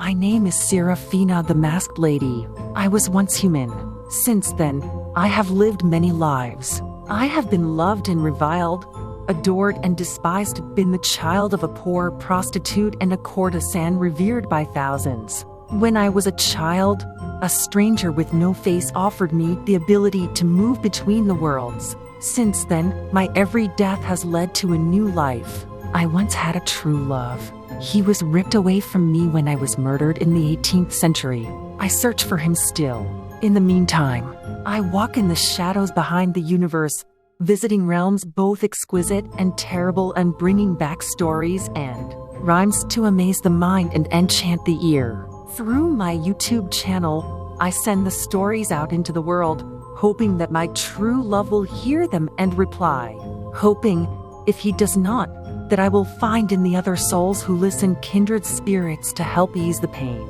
My name is Seraphina the Masked Lady. I was once human. Since then, I have lived many lives. I have been loved and reviled, adored and despised, been the child of a poor prostitute and a courtesan revered by thousands. When I was a child, a stranger with no face offered me the ability to move between the worlds. Since then, my every death has led to a new life. I once had a true love. He was ripped away from me when I was murdered in the 18th century. I search for him still. In the meantime, I walk in the shadows behind the universe, visiting realms both exquisite and terrible and bringing back stories and rhymes to amaze the mind and enchant the ear. Through my YouTube channel, I send the stories out into the world, hoping that my true love will hear them and reply. Hoping, if he does not, that I will find in the other souls who listen kindred spirits to help ease the pain.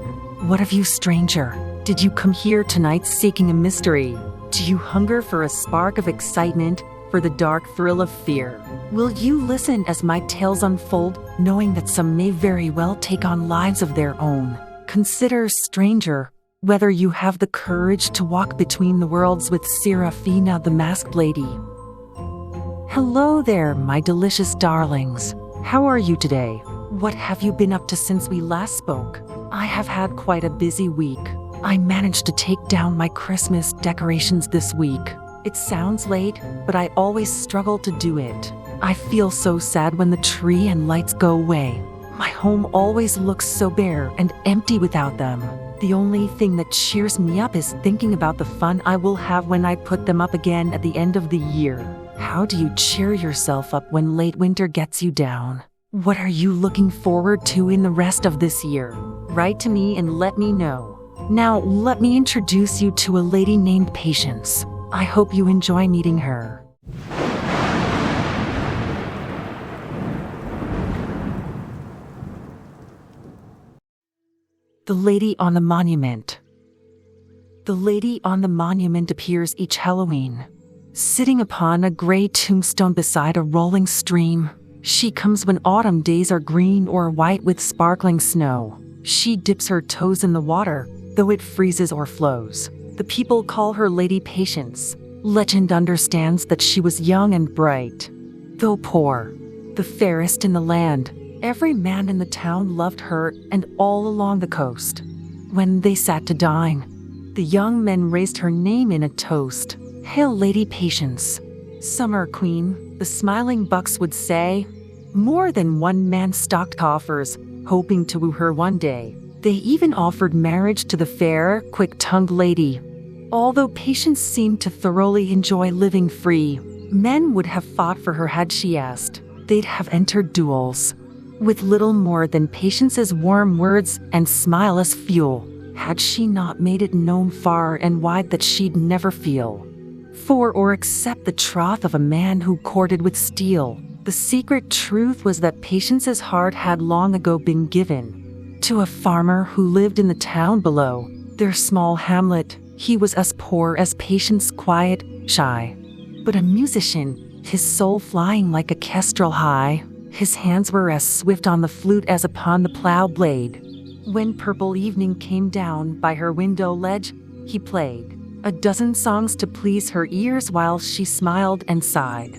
What of you, stranger? Did you come here tonight seeking a mystery? Do you hunger for a spark of excitement, for the dark thrill of fear? Will you listen as my tales unfold, knowing that some may very well take on lives of their own? Consider, stranger, whether you have the courage to walk between the worlds with Seraphina the Masked Lady. Hello there, my delicious darlings. How are you today? What have you been up to since we last spoke? I have had quite a busy week. I managed to take down my Christmas decorations this week. It sounds late, but I always struggle to do it. I feel so sad when the tree and lights go away. My home always looks so bare and empty without them. The only thing that cheers me up is thinking about the fun I will have when I put them up again at the end of the year. How do you cheer yourself up when late winter gets you down? What are you looking forward to in the rest of this year? Write to me and let me know. Now, let me introduce you to a lady named Patience. I hope you enjoy meeting her. The Lady on the Monument. The Lady on the Monument appears each Halloween. Sitting upon a gray tombstone beside a rolling stream, she comes when autumn days are green or white with sparkling snow. She dips her toes in the water, though it freezes or flows. The people call her Lady Patience. Legend understands that she was young and bright. Though poor, the fairest in the land, every man in the town loved her and all along the coast. When they sat to dine, the young men raised her name in a toast. Hail Lady Patience, Summer Queen, the smiling bucks would say. More than one man stocked coffers, hoping to woo her one day. They even offered marriage to the fair, quick-tongued lady. Although Patience seemed to thoroughly enjoy living free, men would have fought for her had she asked. They'd have entered duels. With little more than Patience's warm words and smile as fuel, had she not made it known far and wide that she'd never feel for or accept the troth of a man who courted with steel. The secret truth was that Patience's heart had long ago been given to a farmer who lived in the town below their small hamlet. He was as poor as Patience, quiet, shy, but a musician, his soul flying like a kestrel high. His hands were as swift on the flute as upon the plow blade. When purple evening came down by her window ledge, he played a dozen songs to please her ears while she smiled and sighed,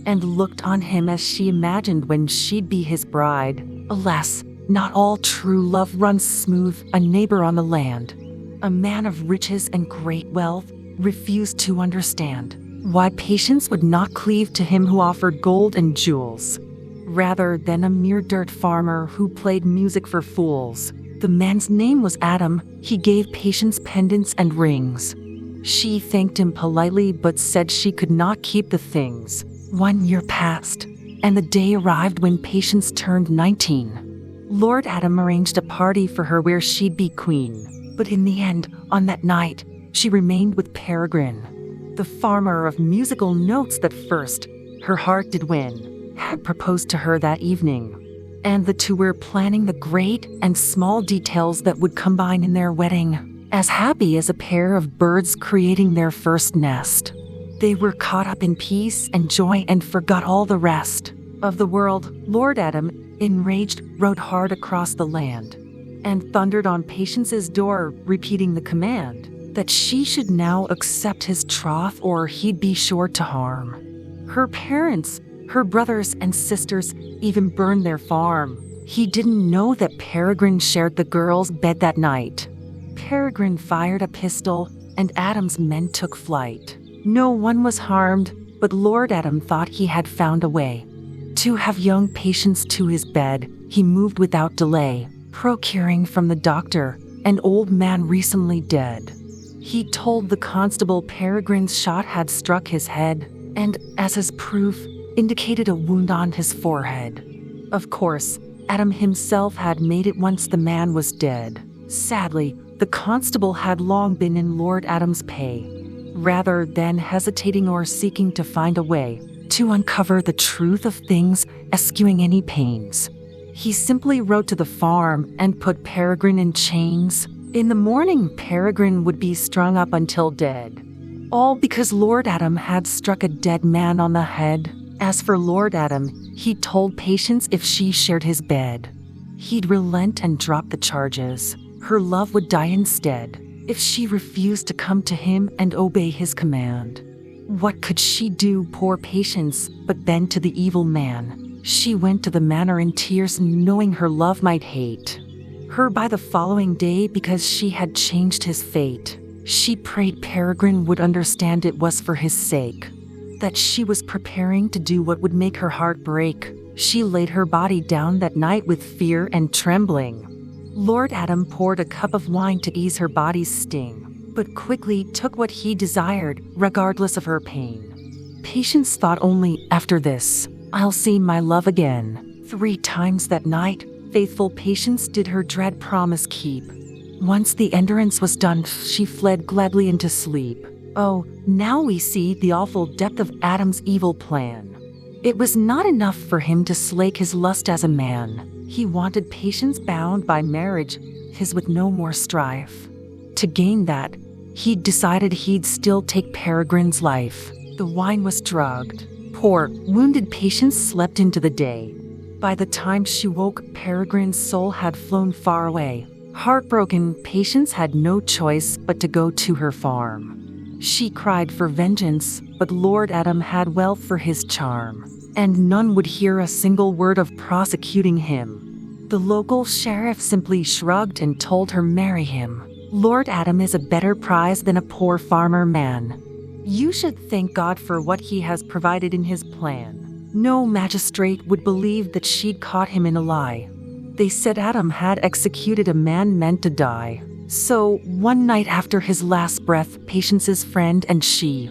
and looked on him as she imagined when she'd be his bride. Alas, not all true love runs smooth. A neighbor on the land, a man of riches and great wealth, refused to understand why Patience would not cleave to him who offered gold and jewels, rather than a mere dirt farmer who played music for fools. The man's name was Adam. He gave Patience pendants and rings. She thanked him politely but said she could not keep the things. 1 year passed, and the day arrived when Patience turned 19. Lord Adam arranged a party for her where she'd be queen. But in the end, on that night, she remained with Peregrine, the farmer of musical notes that first her heart did win, had proposed to her that evening. And the two were planning the great and small details that would combine in their wedding. As happy as a pair of birds creating their first nest. They were caught up in peace and joy and forgot all the rest of the world. Lord Adam, enraged, rode hard across the land, and thundered on Patience's door, repeating the command that she should now accept his troth or he'd be sure to harm. Her parents, her brothers and sisters even burned their farm. He didn't know that Peregrine shared the girl's bed that night. Peregrine fired a pistol, and Adam's men took flight. No one was harmed, but Lord Adam thought he had found a way to have young Patience to his bed. He moved without delay, procuring from the doctor an old man recently dead. He told the constable Peregrine's shot had struck his head, and, as his proof, indicated a wound on his forehead. Of course, Adam himself had made it once the man was dead. Sadly, the constable had long been in Lord Adam's pay. Rather than hesitating or seeking to find a way to uncover the truth of things, eschewing any pains, he simply rode to the farm and put Peregrine in chains. In the morning, Peregrine would be strung up until dead. All because Lord Adam had struck a dead man on the head. As for Lord Adam, he told Patience if she shared his bed, he'd relent and drop the charges. Her love would die instead if she refused to come to him and obey his command. What could she do, poor Patience, but bend to the evil man? She went to the manor in tears, knowing her love might hate her by the following day because she had changed his fate. She prayed Peregrine would understand it was for his sake, that she was preparing to do what would make her heart break. She laid her body down that night with fear and trembling. Lord Adam poured a cup of wine to ease her body's sting, but quickly took what he desired, regardless of her pain. Patience thought only, after this, I'll see my love again. 3 times that night, faithful Patience did her dread promise keep. Once the endurance was done, she fled gladly into sleep. Oh, now we see the awful depth of Adam's evil plan. It was not enough for him to slake his lust as a man. He wanted Patience bound by marriage, his with no more strife. To gain that, he decided he'd still take Peregrine's life. The wine was drugged. Poor, wounded Patience slept into the day. By the time she woke, Peregrine's soul had flown far away. Heartbroken, Patience had no choice but to go to her farm. She cried for vengeance, but Lord Adam had wealth for his charm, and none would hear a single word of prosecuting him. The local sheriff simply shrugged and told her marry him. Lord Adam is a better prize than a poor farmer man. You should thank God for what he has provided in his plan. No magistrate would believe that she'd caught him in a lie. They said Adam had executed a man meant to die. So, one night after his last breath, Patience's friend and she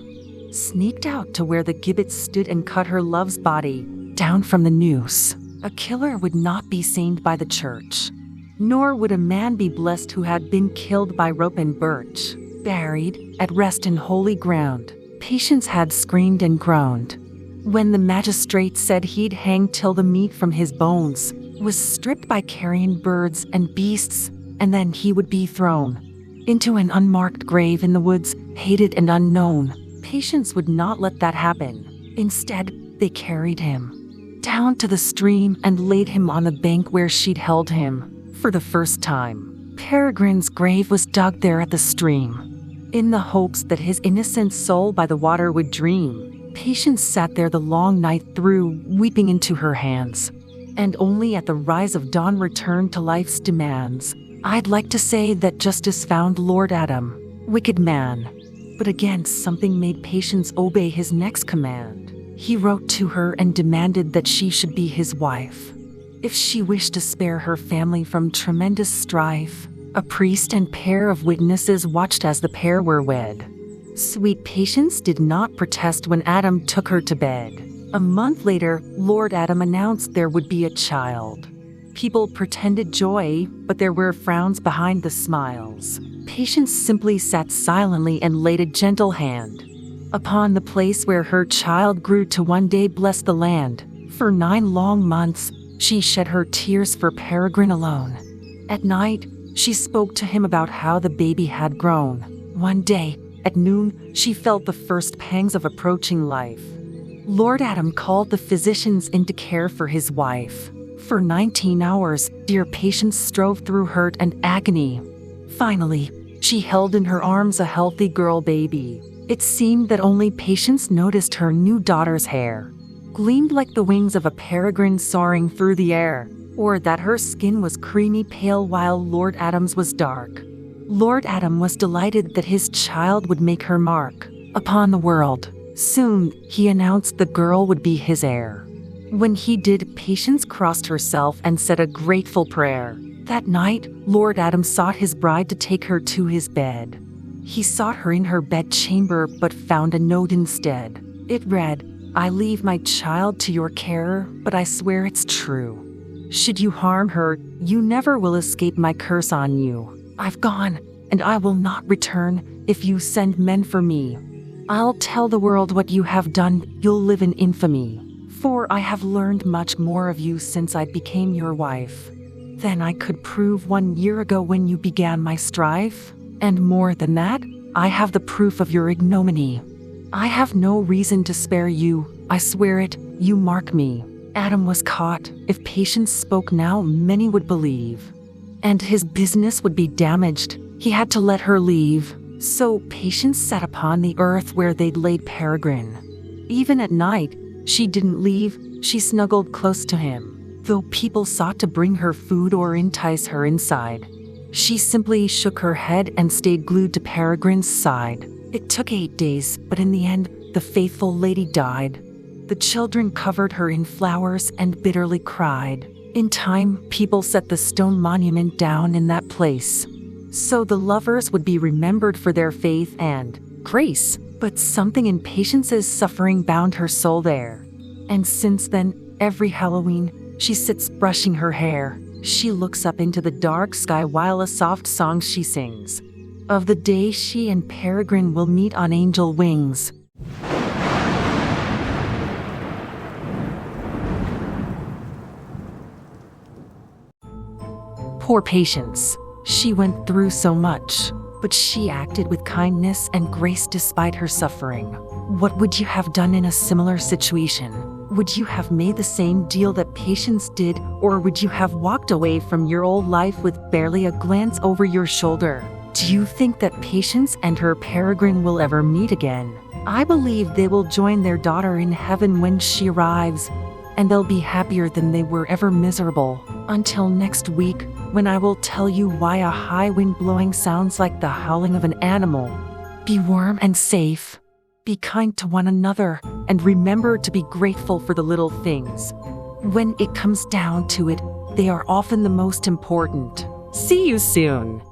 sneaked out to where the gibbet stood and cut her love's body down from the noose. A killer would not be seen by the church, nor would a man be blessed who had been killed by rope and birch. Buried, at rest in holy ground, Patience had screamed and groaned. When the magistrate said he'd hang till the meat from his bones was stripped by carrion birds and beasts, and then he would be thrown into an unmarked grave in the woods, hated and unknown, Patience would not let that happen. Instead, they carried him down to the stream and laid him on the bank where she'd held him for the first time. Peregrine's grave was dug there at the stream, in the hopes that his innocent soul by the water would dream. Patience sat there the long night through, weeping into her hands, and only at the rise of dawn returned to life's demands. I'd like to say that justice found Lord Adam, wicked man, but again something made Patience obey his next command. He wrote to her and demanded that she should be his wife, if she wished to spare her family from tremendous strife. A priest and pair of witnesses watched as the pair were wed. Sweet Patience did not protest when Adam took her to bed. A month later, Lord Adam announced there would be a child. People pretended joy, but there were frowns behind the smiles. Patience simply sat silently and laid a gentle hand upon the place where her child grew to one day bless the land. For 9 long months, she shed her tears for Peregrine alone. At night, she spoke to him about how the baby had grown. One day, at noon, she felt the first pangs of approaching life. Lord Adam called the physicians in to care for his wife. For 19 hours, dear Patience strove through hurt and agony. Finally, she held in her arms a healthy girl baby. It seemed that only Patience noticed her new daughter's hair gleamed like the wings of a peregrine soaring through the air, or that her skin was creamy pale while Lord Adam's was dark. Lord Adam was delighted that his child would make her mark upon the world. Soon, he announced the girl would be his heir. When he did, Patience crossed herself and said a grateful prayer. That night, Lord Adam sought his bride to take her to his bed. He sought her in her bedchamber but found a note instead. It read, "I leave my child to your care, but I swear it's true. Should you harm her, you never will escape my curse on you. I've gone, and I will not return if you send men for me. I'll tell the world what you have done, you'll live in infamy. For I have learned much more of you since I became your wife than I could prove 1 year ago when you began my strife. And more than that, I have the proof of your ignominy. I have no reason to spare you, I swear it, you mark me." Adam was caught. If Patience spoke now, many would believe, and his business would be damaged. He had to let her leave. So Patience sat upon the earth where they'd laid Peregrine. Even at night, she didn't leave, she snuggled close to him. Though people sought to bring her food or entice her inside, she simply shook her head and stayed glued to Peregrine's side. It took 8 days, but in the end, the faithful lady died. The children covered her in flowers and bitterly cried. In time, people set the stone monument down in that place, so the lovers would be remembered for their faith and grace. But something in Patience's suffering bound her soul there. And since then, every Halloween, she sits brushing her hair. She looks up into the dark sky while a soft song she sings of the day she and Peregrine will meet on angel wings. Poor Patience. She went through so much, but she acted with kindness and grace despite her suffering. What would you have done in a similar situation? Would you have made the same deal that Patience did, or would you have walked away from your old life with barely a glance over your shoulder? Do you think that Patience and her Peregrine will ever meet again? I believe they will join their daughter in heaven when she arrives, and they'll be happier than they were ever miserable. Until next week, when I will tell you why a high wind blowing sounds like the howling of an animal. Be warm and safe. Be kind to one another, and remember to be grateful for the little things. When it comes down to it, they are often the most important. See you soon.